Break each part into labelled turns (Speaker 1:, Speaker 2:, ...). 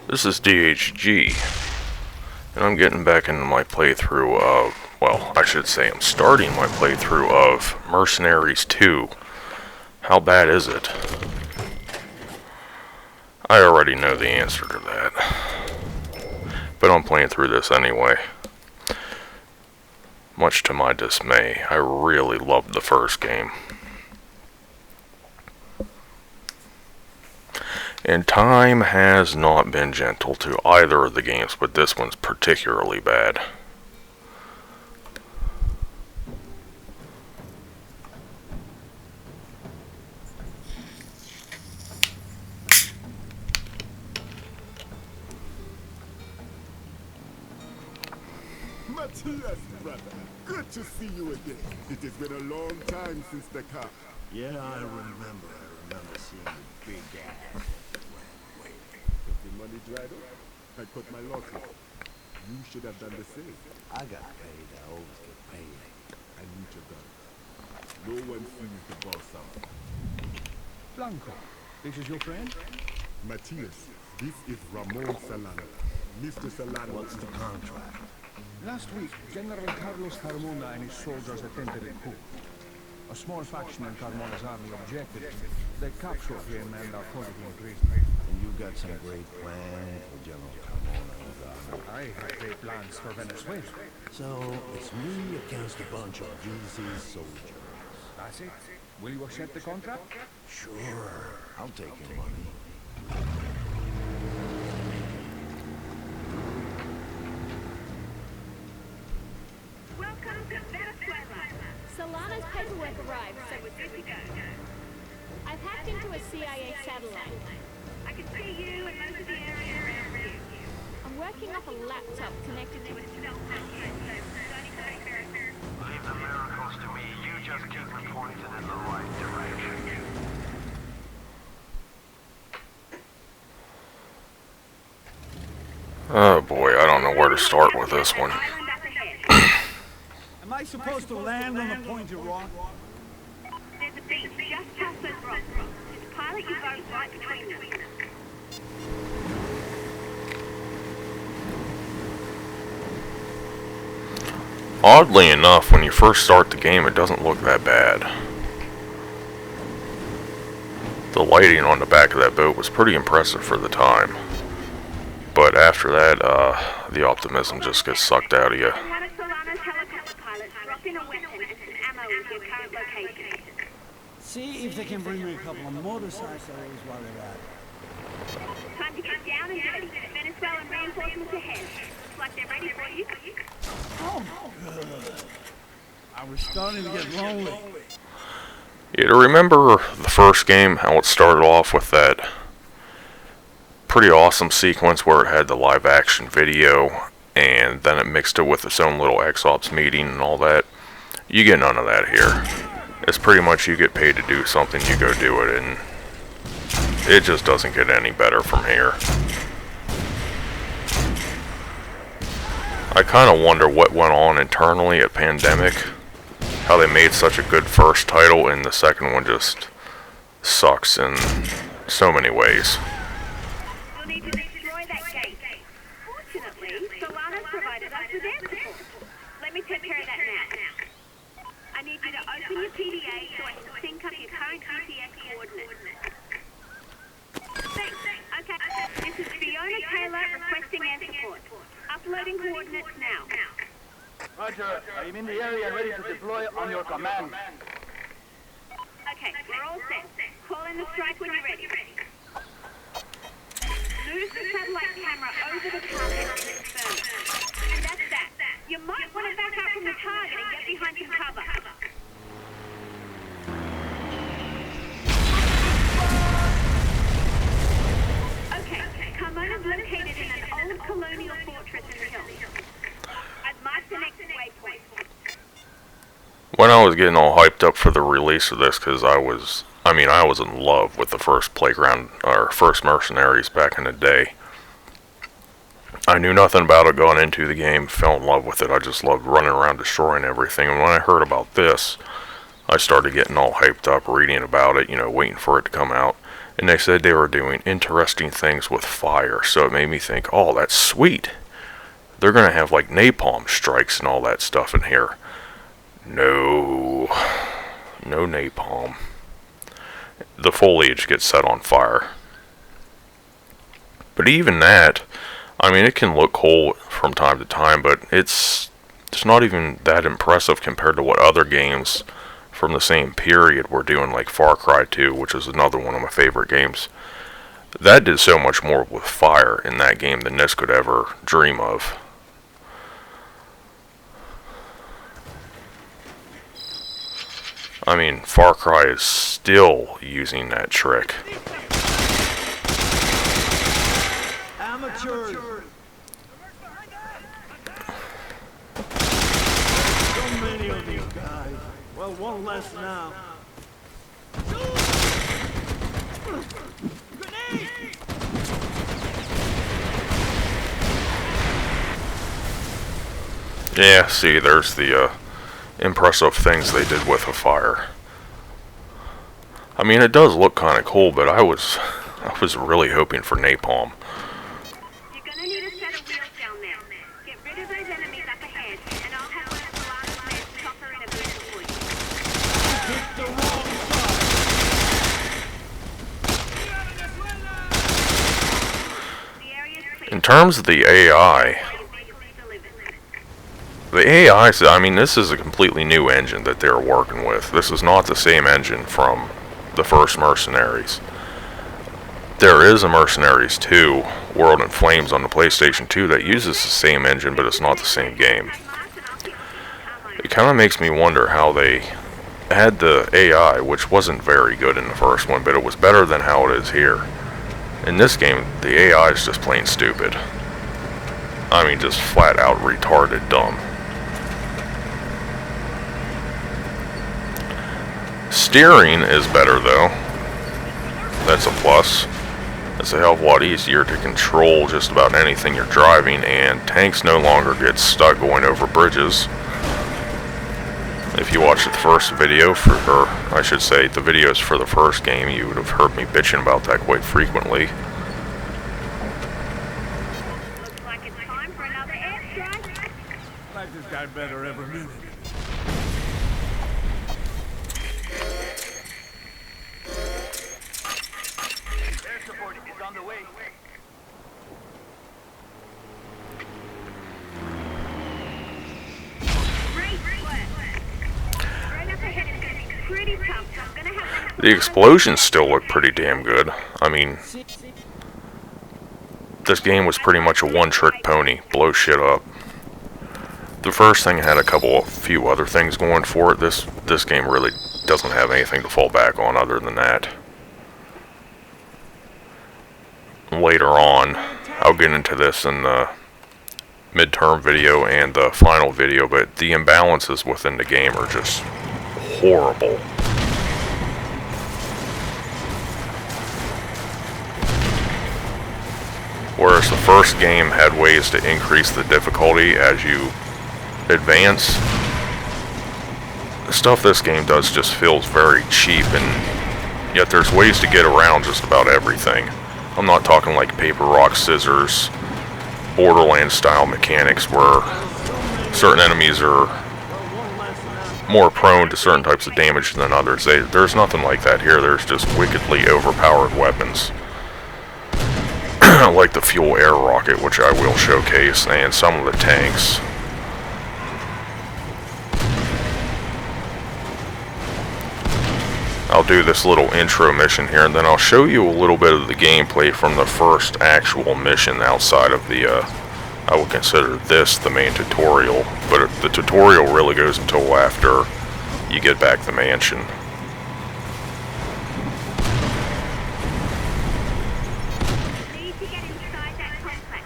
Speaker 1: This is DHG, and I'm getting back into my playthrough of, well, I should say I'm starting my playthrough of Mercenaries 2. How bad is it? I already know the answer to that, but I'm playing through this anyway. Much to my dismay, I really loved the first game. And time has not been gentle to either of the games, but this one's particularly bad.
Speaker 2: Matthias, brother, good to see you again. It has been a long time since the car.
Speaker 3: Yeah, I remember seeing you big ass.
Speaker 2: If the money dried up, I cut my losses. You should have done the same.
Speaker 3: I got paid, I always get paid.
Speaker 2: And you should have done. No one seems to boss up.
Speaker 4: Blanco, this is your friend?
Speaker 2: Matthias, this is Ramon Solano. Mr. Solano.
Speaker 3: What's the contract?
Speaker 4: Last week, General Carlos Carmona and his soldiers attempted a coup. A small faction in Carmona's army objected. They captured him and are holding him prisoner.
Speaker 3: And you got some great plan for General Carmona and his army.
Speaker 4: I have great plans for Venezuela.
Speaker 3: So, it's me against a bunch of GC soldiers.
Speaker 4: That's it. Will you accept the contract?
Speaker 3: Sure, I'll take your money.
Speaker 5: Welcome to Venezuela. Solana's paperwork arrived, so we're good to go. I've hacked into a CIA satellite. I can see you and most of the area around you. I'm working off a laptop connected to a stealth network, so don't need to make miracles.
Speaker 6: Leave the miracles to me. You just keep me pointed in the right direction.
Speaker 1: Oh boy, I don't know where to start with this one.
Speaker 7: Am I supposed to land on the pointed rock?
Speaker 5: There's a beach just past those rocks. Just pilot your boat right between them.
Speaker 1: Oddly enough, when you first start the game, it doesn't look that bad. The lighting on the back of that boat was pretty impressive for the time. But after that, the optimism just gets sucked out of you.
Speaker 5: One of Solana's helicopter pilots drop in a weapon and some ammo into your current location.
Speaker 7: See if they can bring me a couple of motorcycles while they're at it.
Speaker 5: Time to get down and dirty. Venezuelan reinforcements ahead. Looks like they're ready for you.
Speaker 7: Oh, good. I was starting to get lonely.
Speaker 1: Yeah, to remember the first game, how it started off with that pretty awesome sequence where it had the live action video and then it mixed it with its own little X-Ops meeting and all that. You get none of that here. It's pretty much you get paid to do something, you go do it, and it just doesn't get any better from here. I kind of wonder what went on internally at Pandemic, how they made such a good first title and the second one just sucks in so many ways.
Speaker 5: You'll need to destroy that gate. Fortunately, Solana's provided us with air support. Let me take care of that now. I need you to open your PDA so I can sync up your current GPS coordinates. Thanks. Okay, this is Fiona Taylor requesting air support. Uploading coordinates now.
Speaker 6: Roger, I'm in the area ready to deploy on your command.
Speaker 5: Okay, we're all set. Call in the strike when you're ready. Move the satellite camera over the target and confirm it. And that's that. You might want to back up from the target and get behind some cover. Okay, Carmona's located in an old colonial fortress in the hills. I've marked the next waypoint.
Speaker 1: When I was getting all hyped up for the release of this, because I was in love with the first Playground, or first Mercenaries back in the day. I knew nothing about it going into the game, fell in love with it. I just loved running around destroying everything. And when I heard about this, I started getting all hyped up reading about it, waiting for it to come out. And they said they were doing interesting things with fire, so it made me think, oh, that's sweet. They're going to have like napalm strikes and all that stuff in here. No napalm. The foliage gets set on fire. But even that, I mean, it can look cool from time to time, but it's not even that impressive compared to what other games from the same period were doing, like Far Cry 2, which is another one of my favorite games. That did so much more with fire in that game than this could ever dream of. I mean, Far Cry is still using that trick.
Speaker 7: Amateurs. So many of these guys. Well, one less now.
Speaker 1: Yeah, see, there's the impressive things they did with the fire. I mean, it does look kind of cool, but I was really hoping for napalm.
Speaker 5: You're gonna need a set of wheels down there. Get rid of those enemies up ahead, and I'll have one of Solana's men chopper in a vehicle for you.
Speaker 7: Pick the wrong side.
Speaker 5: The area's clear.
Speaker 1: In terms of the AI,
Speaker 5: Your vehicle is delivered.
Speaker 1: the AI, I mean, this is a completely new engine that they're working with. This is not the same engine from the first Mercenaries. There is a Mercenaries 2, World in Flames on the PlayStation 2 that uses the same engine, but it's not the same game. It kind of makes me wonder how they had the AI, which wasn't very good in the first one, but it was better than how it is here. In this game, the AI is just plain stupid. I mean, just flat out retarded dumb. Steering is better though. That's a plus. It's a hell of a lot easier to control just about anything you're driving, and tanks no longer get stuck going over bridges. If you watched the first video or I should say the videos for the first game, you would have heard me bitching about that quite frequently.
Speaker 5: Looks like it's time for another airstrike.
Speaker 7: Like this guy better every minute.
Speaker 6: Air support is on the way.
Speaker 5: Great work. Right up ahead is gonna be pretty tough, so I'm gonna have to...
Speaker 1: The explosions still look pretty damn good. I mean, this game was pretty much a one-trick pony. Blow shit up. The first thing had a few other things going for it. This game really doesn't have anything to fall back on other than that. Later on, I'll get into this in the midterm video and the final video, but the imbalances within the game are just horrible. Whereas the first game had ways to increase the difficulty as you advance, the stuff this game does just feels very cheap, and yet there's ways to get around just about everything. I'm not talking like paper, rock, scissors, Borderlands style mechanics where certain enemies are more prone to certain types of damage than others. There's nothing like that here. There's just wickedly overpowered weapons. Like the fuel air rocket, which I will showcase, and some of the tanks. I'll do this little intro mission here, and then I'll show you a little bit of the gameplay from the first actual mission outside of the, I would consider this the main tutorial, but the tutorial really goes until after you get back to the mansion.
Speaker 5: Need to get inside that complex.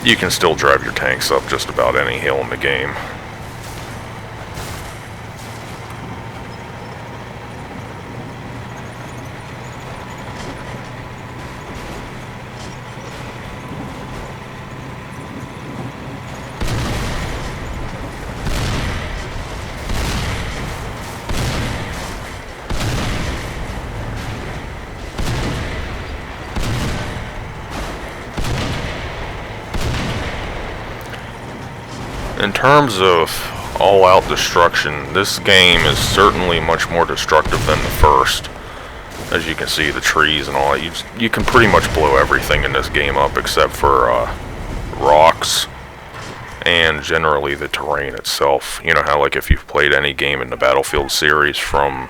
Speaker 1: You can still drive your tanks up just about any hill in the game. In terms of all-out destruction, this game is certainly much more destructive than the first. As you can see, the trees and all, you can pretty much blow everything in this game up except for rocks and generally the terrain itself. You know how, like, if you've played any game in the Battlefield series from,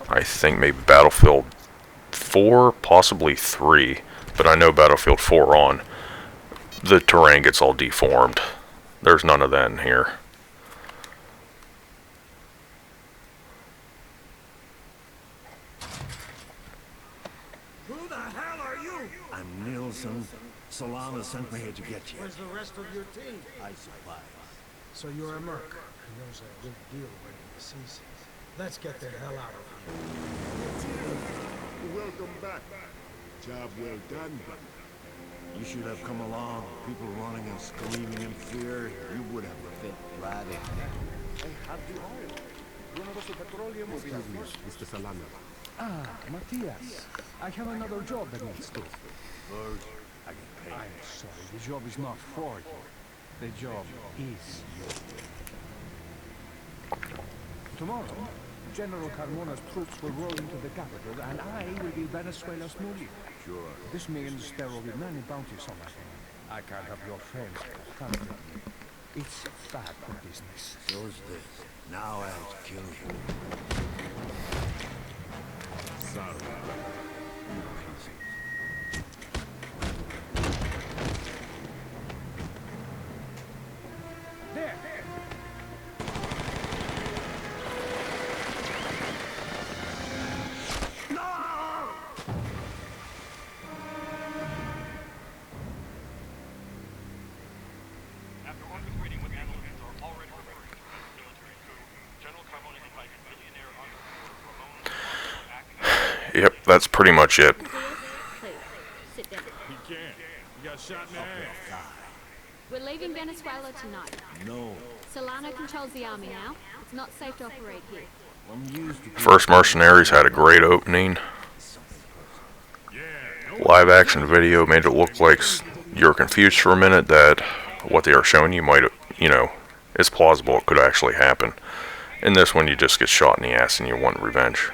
Speaker 1: I think maybe Battlefield 4, possibly 3, but I know Battlefield 4 on, the terrain gets all deformed. There's none of that in here.
Speaker 3: Who the hell are you? I'm Nielsen. Solana sent me here to get you.
Speaker 7: Where's the rest of your team?
Speaker 3: I supply.
Speaker 7: So you're a merc. He knows a good deal when he sees it. Let's get the hell out of here.
Speaker 2: Welcome back. Job well done, buddy.
Speaker 3: You should have come along. People running and screaming in fear. You would have fit right in.
Speaker 2: Excuse me, Mr. Solana.
Speaker 4: Ah, Matthias. I have another job that needs doing.
Speaker 3: First, I get paid.
Speaker 4: I'm sorry, the job is not for you. The job is yours. Tomorrow, General Carmona's troops will roll into the capital, and I will be Venezuela's new leader.
Speaker 3: Sure.
Speaker 4: This means there will be many bounties on my head. I can't have your friends confront me. It's bad for business.
Speaker 3: So's this. Now I'll kill you.
Speaker 2: Sorry.
Speaker 4: There!
Speaker 6: After orchestrating what analysts are already reporting, military coup, General Carmona invited billionaire entrepreneur Ramon acting.
Speaker 1: Yep, that's pretty much it.
Speaker 5: Please, sit down.
Speaker 2: He can't. He got shot in the ass.
Speaker 5: We're leaving Venezuela tonight.
Speaker 3: No.
Speaker 5: Solana controls the army now. It's not safe to operate here.
Speaker 3: I'm used to
Speaker 1: First Mercenaries had a great opening. Live action video made it look like you're confused for a minute that what they are showing you might, you know, it's plausible it could actually happen. In this one, you just get shot in the ass and you want revenge.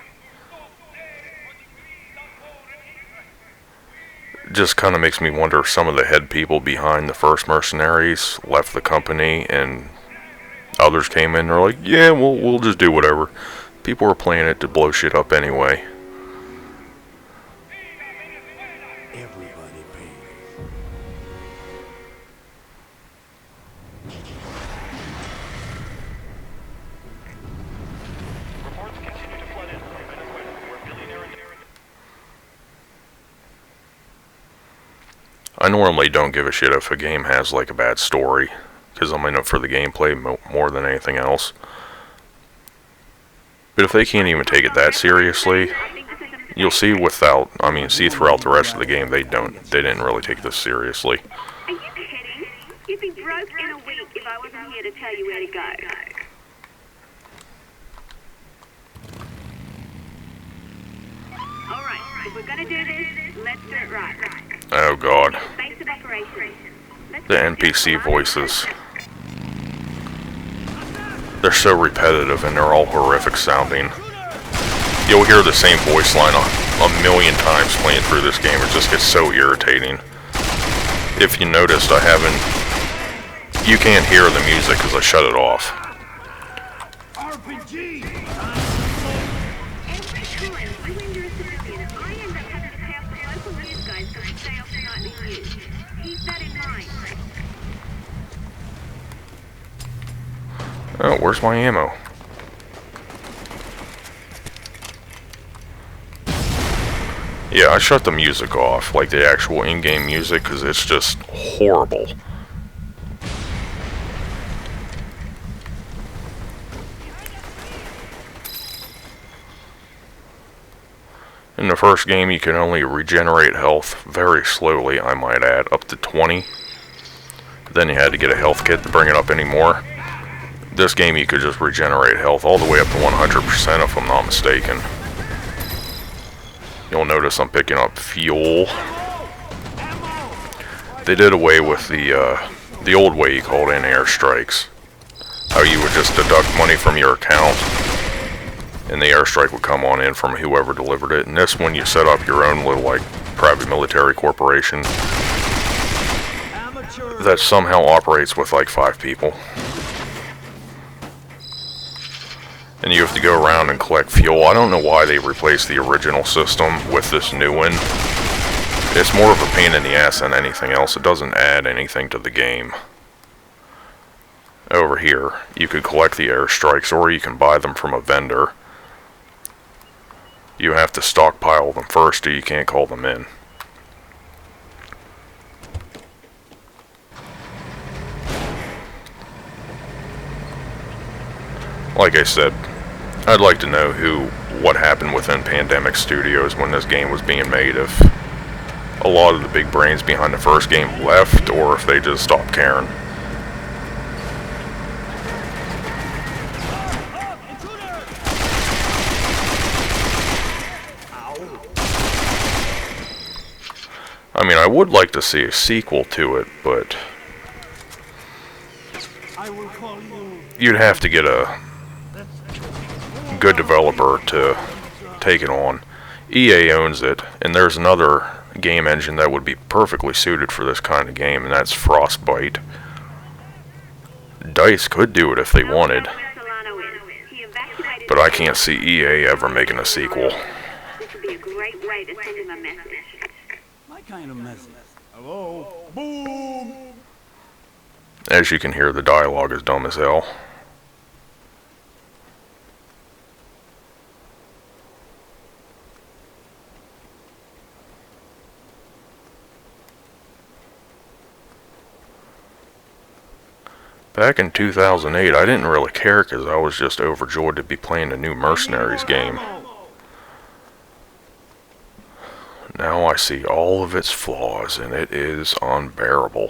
Speaker 1: Just kind of makes me wonder if some of the head people behind the first Mercenaries left the company and others came in and they're like, yeah, we'll just do whatever. People were playing it to blow shit up anyway.
Speaker 3: everybody pays.
Speaker 6: Reports continue to flood in from Venezuela, where billionaire and
Speaker 1: I normally don't give a shit if a game has like a bad story, because I'm in it for the gameplay more than anything else. But if they can't even take it that seriously, you'll see see throughout the rest of the game they didn't really take this seriously.
Speaker 8: Are you kidding? You'd be broke in a week if I wasn't here to tell you where to go. Alright, if we're gonna do this, let's do it right.
Speaker 1: Oh god,
Speaker 8: Base of operations.
Speaker 1: the NPC voices. They're so repetitive and they're all horrific sounding. You'll hear the same voice line a million times playing through this game. It just gets so irritating. If you noticed, you can't hear the music because I shut it off.
Speaker 3: RPG!
Speaker 8: Every time you injure a civilian, I end up having to pay off the local news guys so they stay off the nightly news. Keep that in mind.
Speaker 1: Oh, where's my ammo? Yeah, I shut the music off, like the actual in-game music, because it's just horrible. In the first game, you can only regenerate health very slowly, I might add, up to 20. Then you had to get a health kit to bring it up anymore. This game, you could just regenerate health all the way up to 100% if I'm not mistaken. You'll notice I'm picking up fuel. They did away with the the old way you called in airstrikes. How you would just deduct money from your account, and the airstrike would come on in from whoever delivered it. And this one, you set up your own little, like, private military corporation that somehow operates with like 5 people. And you have to go around and collect fuel. I don't know why they replaced the original system with this new one. It's more of a pain in the ass than anything else. It doesn't add anything to the game. Over here, you could collect the airstrikes, or you can buy them from a vendor. You have to stockpile them first, or you can't call them in. Like I said, I'd like to know what happened within Pandemic Studios when this game was being made. If a lot of the big brains behind the first game left, or if they just stopped caring. I mean, I would like to see a sequel to it, but you'd have to get a good developer to take it on. EA owns it, and there's another game engine that would be perfectly suited for this kind of game, and that's Frostbite. DICE could do it if they wanted, but I can't see EA ever making a sequel.
Speaker 8: This would be a great way to send him a message.
Speaker 3: My kind of message.
Speaker 7: Hello? Boom!
Speaker 1: As you can hear, the dialogue is dumb as hell. Back in 2008, I didn't really care because I was just overjoyed to be playing a new Mercenaries game. Now I see all of its flaws, and it is unbearable.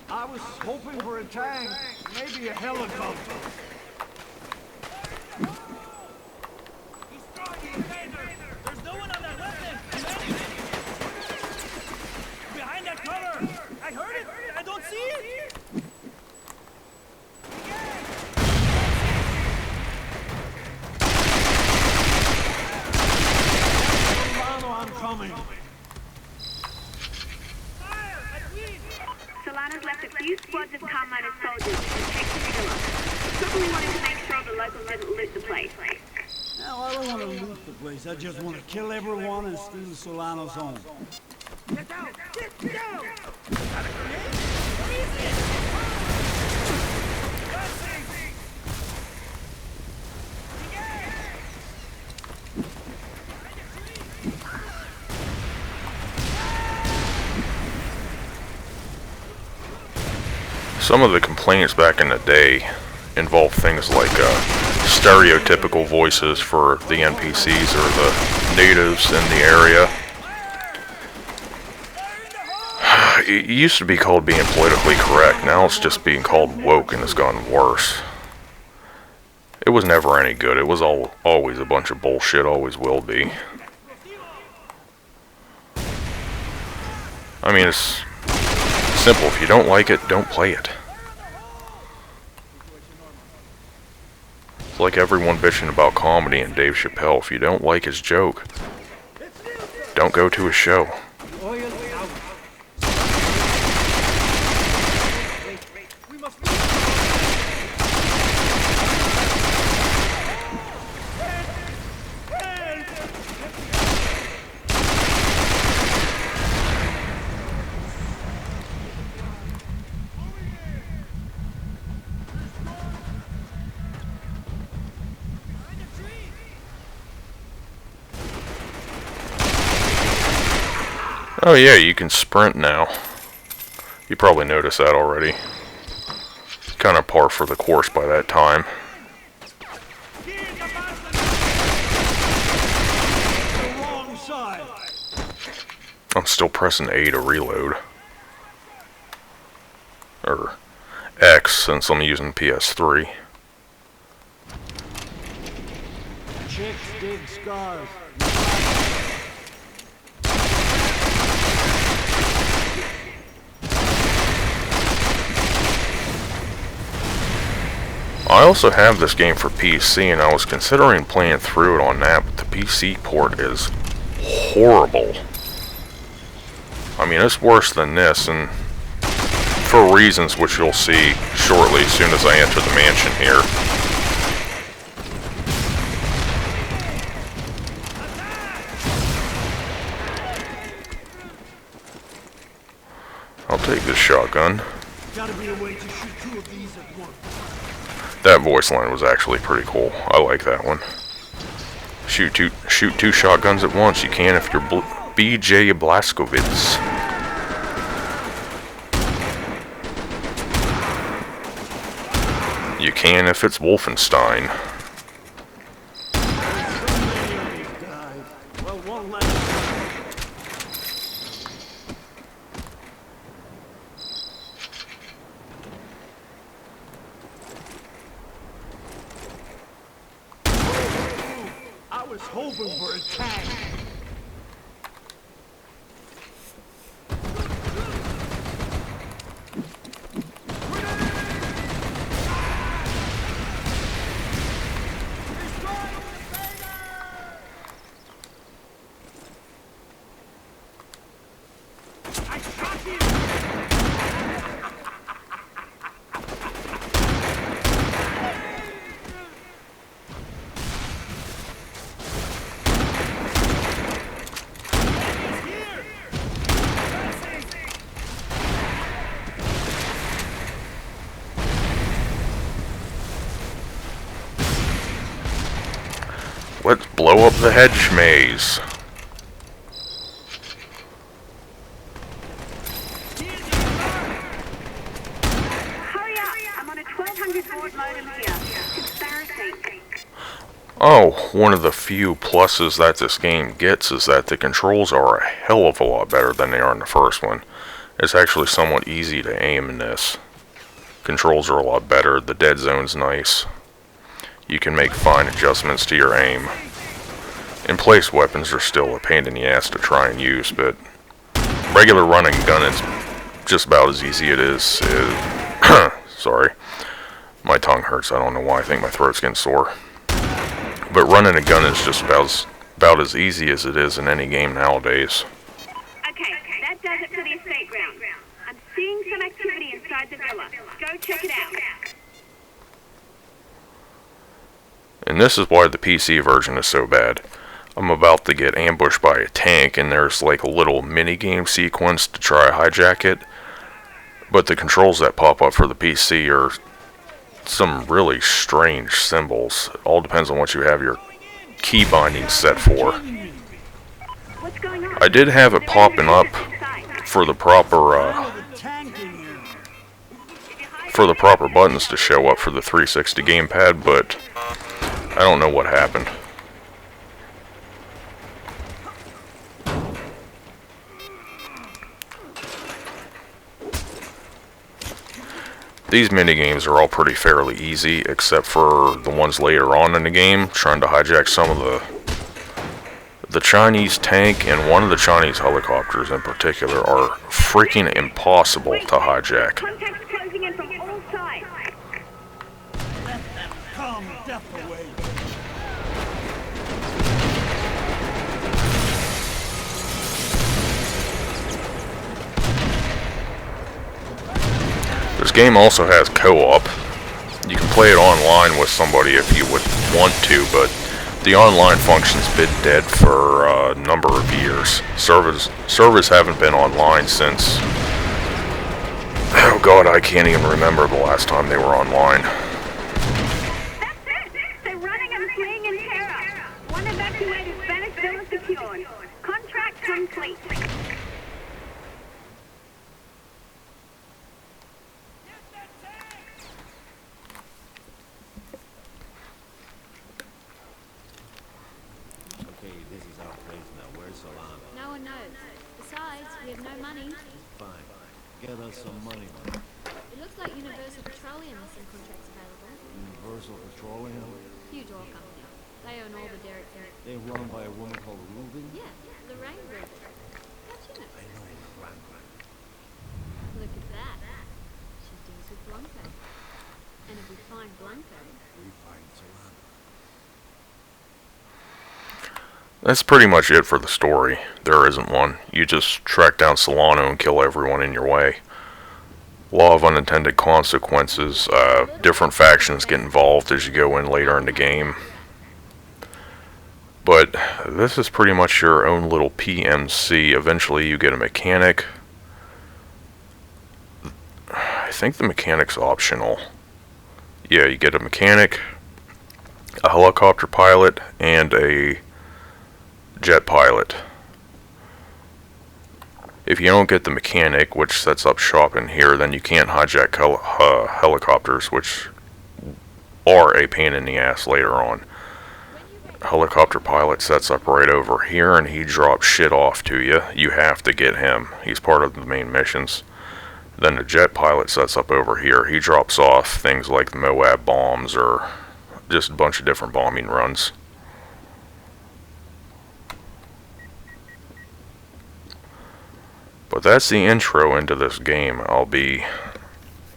Speaker 3: I was hoping for a tank, maybe a helicopter.
Speaker 6: There's no one on that left end! Behind that cover! I heard it! I don't see it!
Speaker 3: I'm coming.
Speaker 8: Solana's left a few squads of Carmine soldiers to protect the villa. Probably wanted to make sure the locals didn't loot the place.
Speaker 3: No, I don't want to loot the place. I just want to kill everyone and steal Solano's home.
Speaker 6: Get down! Get down!
Speaker 1: Some of the complaints back in the day involved things like stereotypical voices for the NPCs or the natives in the area. It used to be called being politically correct, now it's just being called woke, and it's gotten worse. It was never any good. It was always a bunch of bullshit, always will be. I mean, it's simple. If you don't like it, don't play it. It's like everyone bitching about comedy and Dave Chappelle. If you don't like his joke, don't go to his show. Oh yeah, you can sprint now. You probably noticed that already. Kind of par for the course by that time. I'm still pressing A to reload. Or X, since I'm using PS3.
Speaker 7: Chicks dig scars.
Speaker 1: I also have this game for PC, and I was considering playing through it on that, but the PC port is horrible. I mean, it's worse than this, and for reasons which you'll see shortly as soon as I enter the mansion here. I'll take this shotgun.
Speaker 7: Gotta be a way to shoot two of these at once.
Speaker 1: That voice line was actually pretty cool. I like that one. Shoot two shotguns at once. You can if you're BJ Blazkowicz. You can if it's Wolfenstein.
Speaker 7: Well, one less. I was hoping for a tag.
Speaker 1: Let's blow up the hedge maze.
Speaker 8: Hurry up! I'm on a 1200 baud modem here. It's embarrassing.
Speaker 1: Oh, one of the few pluses that this game gets is that the controls are a hell of a lot better than they are in the first one. It's actually somewhat easy to aim in this. Controls are a lot better, the dead zone's nice. You can make fine adjustments to your aim. In place weapons are still a pain in the ass to try and use, but regular running gun is just about as easy it is. Sorry, my tongue hurts, I don't know why, I think my throat's getting sore. But running a gun is just about as easy as it is in any game nowadays.
Speaker 8: Okay, that does it for the estate ground. I'm seeing some activity inside the villa. Go check it out.
Speaker 1: And this is why the PC version is so bad. I'm about to get ambushed by a tank, and there's like a little mini-game sequence to try to hijack it. But the controls that pop up for the PC are some really strange symbols. It all depends on what you have your key binding set for.
Speaker 8: What's going on?
Speaker 1: I did have it popping up for the proper buttons to show up for the 360 gamepad, but I don't know what happened. These minigames are all pretty fairly easy, except for the ones later on in the game, trying to hijack some of the Chinese tank and one of the Chinese helicopters in particular are freaking impossible to hijack.
Speaker 8: Contacts closing in from all sides.
Speaker 7: Come, death away.
Speaker 1: This game also has co-op. You can play it online with somebody if you would want to, but the online function's been dead for a number of years. Servers haven't been online since... Oh god, I can't even remember the last time they were online.
Speaker 8: That's it! They're running and fleeing in terror. One evacuated Spanish villa secured. Contract complete.
Speaker 3: Okay, this is our place now. Where's Solana?
Speaker 5: No one knows. Besides, we have no money.
Speaker 3: Fine. Get us some money.
Speaker 5: It looks like Universal Petroleum has some contracts available.
Speaker 3: Universal Petroleum?
Speaker 5: Huge oil company. They own all the derricks in it.
Speaker 3: They run by a woman called Ruby?
Speaker 5: Yeah, the rain river. How'd you know?
Speaker 3: I know my grandma.
Speaker 5: Look at that. She deals with Blanco. And if we find Blanco,
Speaker 3: We find Solana.
Speaker 1: That's pretty much it for the story. There isn't one. You just track down Solano and kill everyone in your way. Law of unintended consequences. Different factions get involved as you go in later in the game. But this is pretty much your own little PMC. Eventually you get a mechanic. I think the mechanic's optional. Yeah, you get a mechanic, a helicopter pilot, and a jet pilot. If you don't get the mechanic, which sets up shop in here, then you can't hijack helicopters, which are a pain in the ass later on. Helicopter pilot sets up right over here, and he drops shit off to you. You have to get him. He's part of the main missions. Then the jet pilot sets up over here. He drops off things like the Moab bombs or just a bunch of different bombing runs. But that's the intro into this game. I'll be,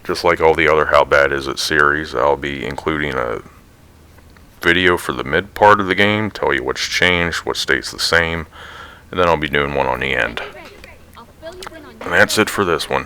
Speaker 1: just like all the other How Bad Is It series, I'll be including a video for the mid part of the game, tell you what's changed, what stays the same, and then I'll be doing one on the end.
Speaker 5: I'll fill you in on
Speaker 1: And that's it for this one.